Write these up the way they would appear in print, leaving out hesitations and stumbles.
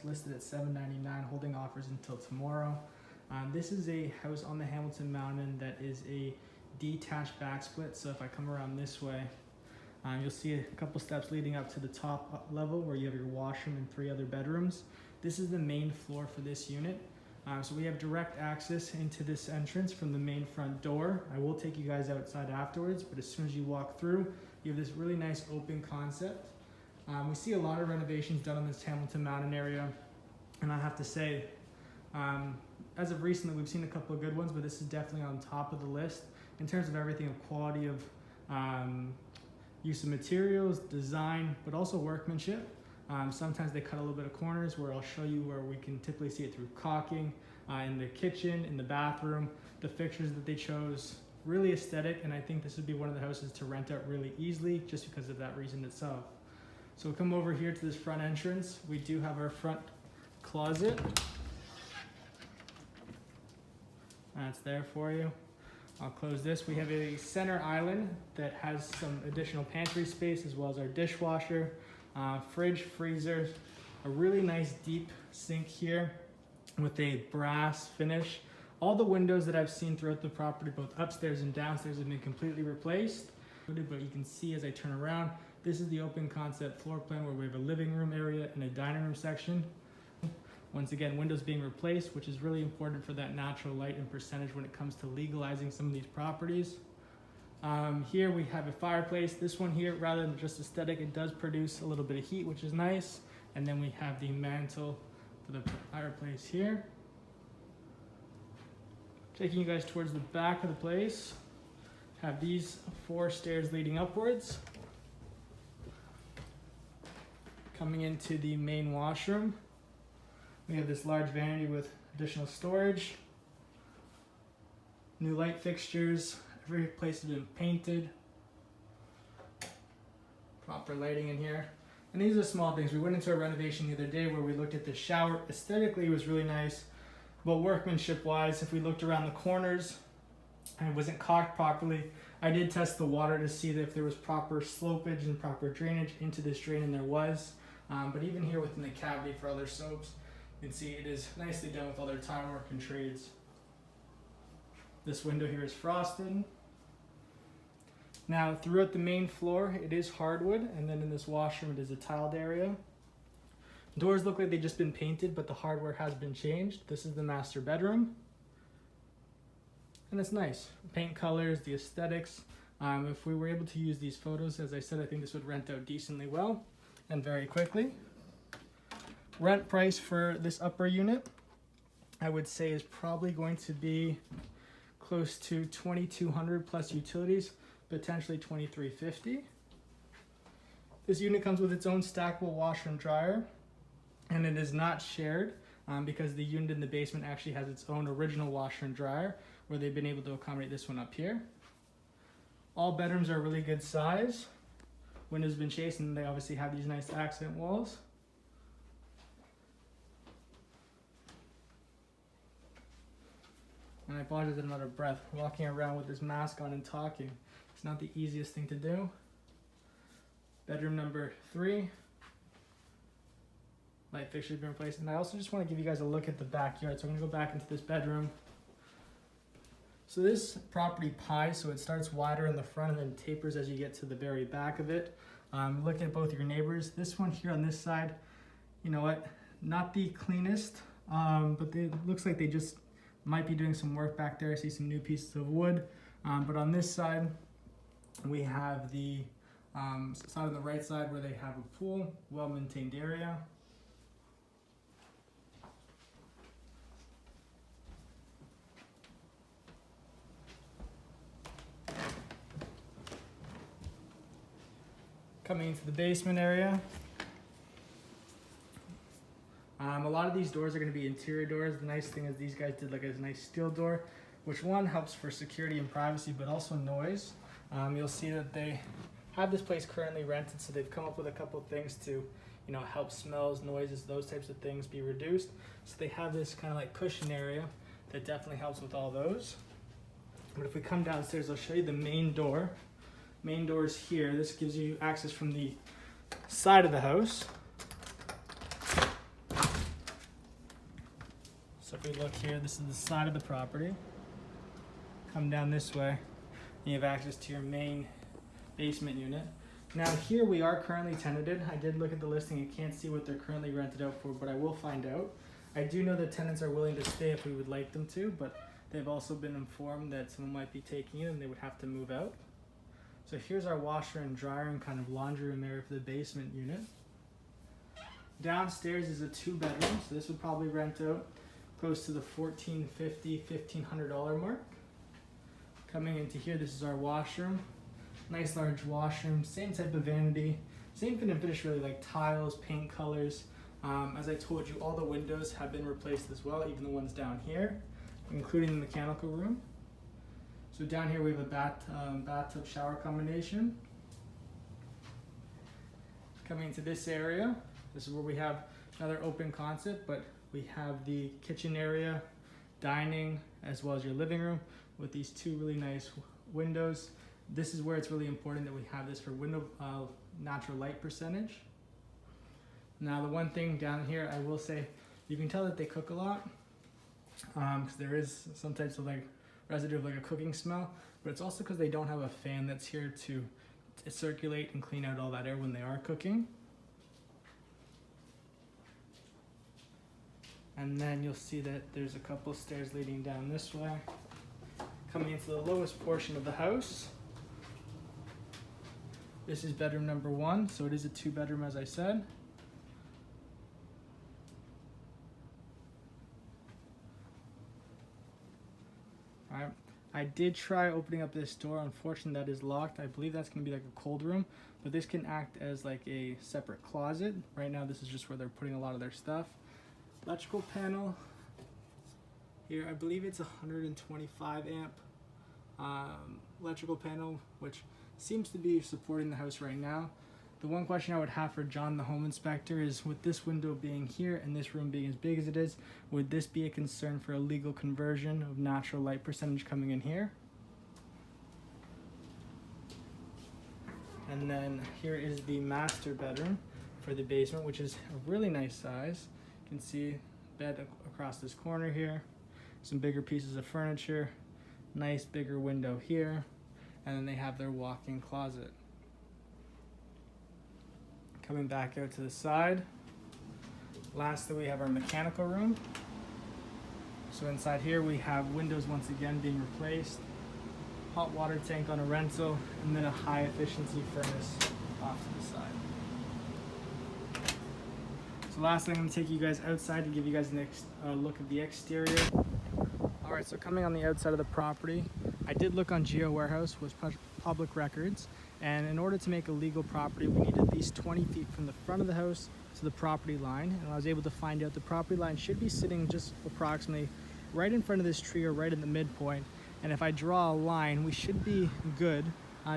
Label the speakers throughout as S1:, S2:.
S1: listed at $799, holding offers until tomorrow. This is a house on the Hamilton Mountain that is a detached back split. So if I come around this way, you'll see a couple steps leading up to the top level where you have your washroom and 3 other bedrooms. This is the main floor for this unit. So we have direct access into this entrance from the main front door. I will take you guys outside afterwards, but as soon as you walk through, you have this really nice open concept. We see a lot of renovations done on this Hamilton Mountain area, and I have to say, as of recently, we've seen a couple of good ones, but this is definitely on top of the list in terms of everything, of quality of use of materials, design, but also workmanship. Sometimes they cut a little bit of corners where I'll show you where we can typically see it through caulking, in the kitchen, in the bathroom, the fixtures that they chose, really aesthetic, and I think this would be one of the houses to rent out really easily just because of that reason itself. So we'll come over here to this front entrance. We do have our front closet. That's there for you. I'll close this. We have a center island that has some additional pantry space as well as our dishwasher, fridge, freezer, a really nice deep sink here with a brass finish. All the windows that I've seen throughout the property, both upstairs and downstairs, have been completely replaced. But you can see as I turn around, this is the open concept floor plan where we have a living room area and a dining room section. Once again, windows being replaced, which is really important for that natural light and percentage when it comes to legalizing some of these properties. Here we have a fireplace. This one here, rather than just aesthetic, it does produce a little bit of heat, which is nice. And then we have the mantle for the fireplace here. Taking you guys towards the back of the place, have these 4 stairs leading upwards. Coming into the main washroom, we have this large vanity with additional storage. New light fixtures, every place has been painted. Proper lighting in here. And these are small things. We went into a renovation the other day where we looked at the shower. Aesthetically, it was really nice. But workmanship wise, if we looked around the corners and it wasn't caulked properly, I did test the water to see that if there was proper slopage and proper drainage into this drain, and there was. But even here within the cavity for other soaps, you can see it is nicely done with all their tile work and trades. This window here is frosted. Now throughout the main floor, it is hardwood, and then in this washroom it is a tiled area. Doors look like they've just been painted, but the hardware has been changed. This is the master bedroom. And it's nice. Paint colors, the aesthetics. If we were able to use these photos, as I said, I think this would rent out decently well and very quickly. Rent price for this upper unit, I would say, is probably going to be close to $2,200 plus utilities, potentially $2,350. This unit comes with its own stackable washer and dryer, and it is not shared because the unit in the basement actually has its own original washer and dryer, where they've been able to accommodate this one up here. All bedrooms are really good size. Windows have been chased, and they obviously have these nice accent walls. And I apologize that I'm out of breath. Walking around with this mask on and talking, it's not the easiest thing to do. Bedroom number 3. Light fixture has been replaced. And I also just want to give you guys a look at the backyard. So I'm going to go back into this bedroom. So this property pies, so it starts wider in the front and then tapers as you get to the very back of it. Looking at both your neighbors, this one here on this side, you know what, not the cleanest, but it looks like they just might be doing some work back there. I see some new pieces of wood, but on this side, we have the side on the right side where they have a pool, well-maintained area. Coming into the basement area. A lot of these doors are going to be interior doors. The nice thing is these guys did like a nice steel door, which one helps for security and privacy, but also noise. You'll see that they have this place currently rented, so they've come up with a couple of things to, you know, help smells, noises, those types of things be reduced. So they have this kind of like cushion area that definitely helps with all those. But if we come downstairs, I'll show you the main door. Main door is here. This gives you access from the side of the house. So if we look here, this is the side of the property. Come down this way, and you have access to your main basement unit. Now here we are currently tenanted. I did look at the listing. You can't see what they're currently rented out for, but I will find out. I do know that tenants are willing to stay if we would like them to, but they've also been informed that someone might be taking it and they would have to move out. So here's our washer and dryer and kind of laundry room area for the basement unit. Downstairs is a 2-bedroom, so this would probably rent out close to the $1,450, $1,500 mark. Coming into here, this is our washroom. Nice large washroom, same type of vanity, same fit and finish really, like tiles, paint colors. As I told you, all the windows have been replaced as well, even the ones down here, including the mechanical room. So down here we have a bathtub shower combination. Coming into this area, this is where we have another open concept, but we have the kitchen area, dining, as well as your living room with these 2 really nice windows. This is where it's really important that we have this for window natural light percentage. Now the one thing down here, I will say, you can tell that they cook a lot because there is some types of like residue of like a cooking smell, but it's also because they don't have a fan that's here to circulate and clean out all that air when they are cooking. And then you'll see that there's a couple stairs leading down this way. Coming into the lowest portion of the house. This is bedroom number 1, so it is a 2-bedroom as I said. Alright, I did try opening up this door. Unfortunately, that is locked. I believe that's going to be like a cold room, but this can act as like a separate closet. Right now, this is just where they're putting a lot of their stuff. Electrical panel here, I believe it's 125 amp electrical panel, which seems to be supporting the house right now. The one question I would have for John, the home inspector, is with this window being here and this room being as big as it is, would this be a concern for a legal conversion of natural light percentage coming in here? And then here is the master bedroom for the basement, which is a really nice size. You can see bed across this corner here, some bigger pieces of furniture, nice bigger window here, and then they have their walk-in closet. Coming back out to the side, lastly we have our mechanical room. So inside here we have windows once again being replaced, hot water tank on a rental, and then a high efficiency furnace off to the side. So lastly, I'm going to take you guys outside to give you guys a look at the exterior. Alright, so coming on the outside of the property, I did look on Geo Warehouse, which was public records, and in order to make a legal property, we need at least 20 feet from the front of the house to the property line, and I was able to find out the property line should be sitting just approximately right in front of this tree or right in the midpoint, and if I draw a line, we should be good.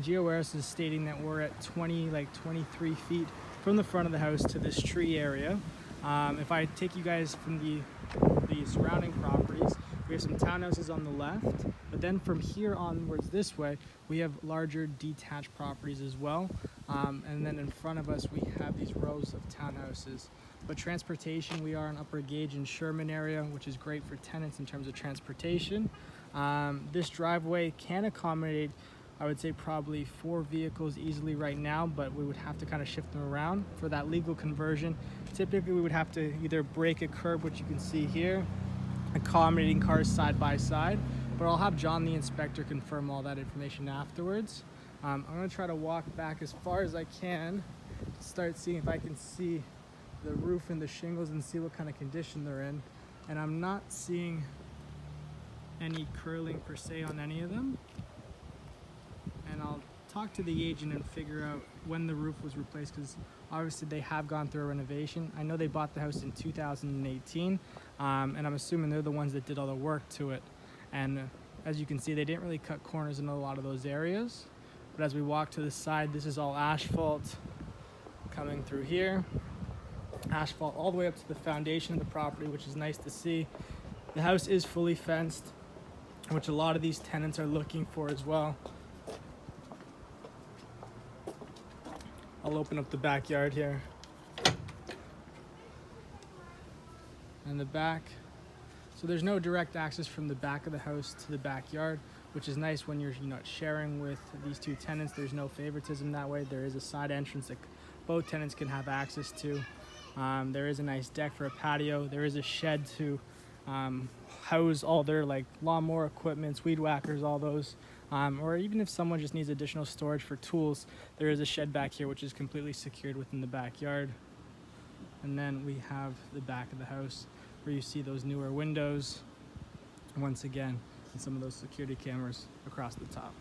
S1: Geo Warehouse is stating that we're at 23 feet from the front of the house to this tree area. If I take you guys from the surrounding properties, we have some townhouses on the left, but then from here onwards this way, we have larger detached properties as well. And then in front of us, we have these rows of townhouses. But transportation, we are in Upper Gage and Sherman area, which is great for tenants in terms of transportation. This driveway can accommodate, I would say, probably 4 vehicles easily right now, but we would have to kind of shift them around for that legal conversion. Typically, we would have to either break a curb, which you can see here, accommodating cars side by side, but I'll have John, the inspector, confirm all that information afterwards. I'm going to try to walk back as far as I can to start seeing if I can see the roof and the shingles and see what kind of condition they're in, and I'm not seeing any curling per se on any of them. And I'll talk to the agent and figure out when the roof was replaced, because obviously they have gone through a renovation. I know they bought the house in 2018, and I'm assuming they're the ones that did all the work to it. And as you can see, they didn't really cut corners in a lot of those areas. But as we walk to the side, this is all asphalt coming through here. Asphalt all the way up to the foundation of the property, which is nice to see. The house is fully fenced, which a lot of these tenants are looking for as well. I'll open up the backyard here. And the back. So So there's no direct access from the back of the house to the backyard, which is nice when you're not sharing with these two tenants. There's no favoritism that way. There is a side entrance that both tenants can have access to. There is a nice deck for a patio. There is a shed to house all their like lawnmower equipment, weed whackers, all those. Or even if someone just needs additional storage for tools, there is a shed back here which is completely secured within the backyard. And then we have the back of the house where you see those newer windows once again and some of those security cameras across the top.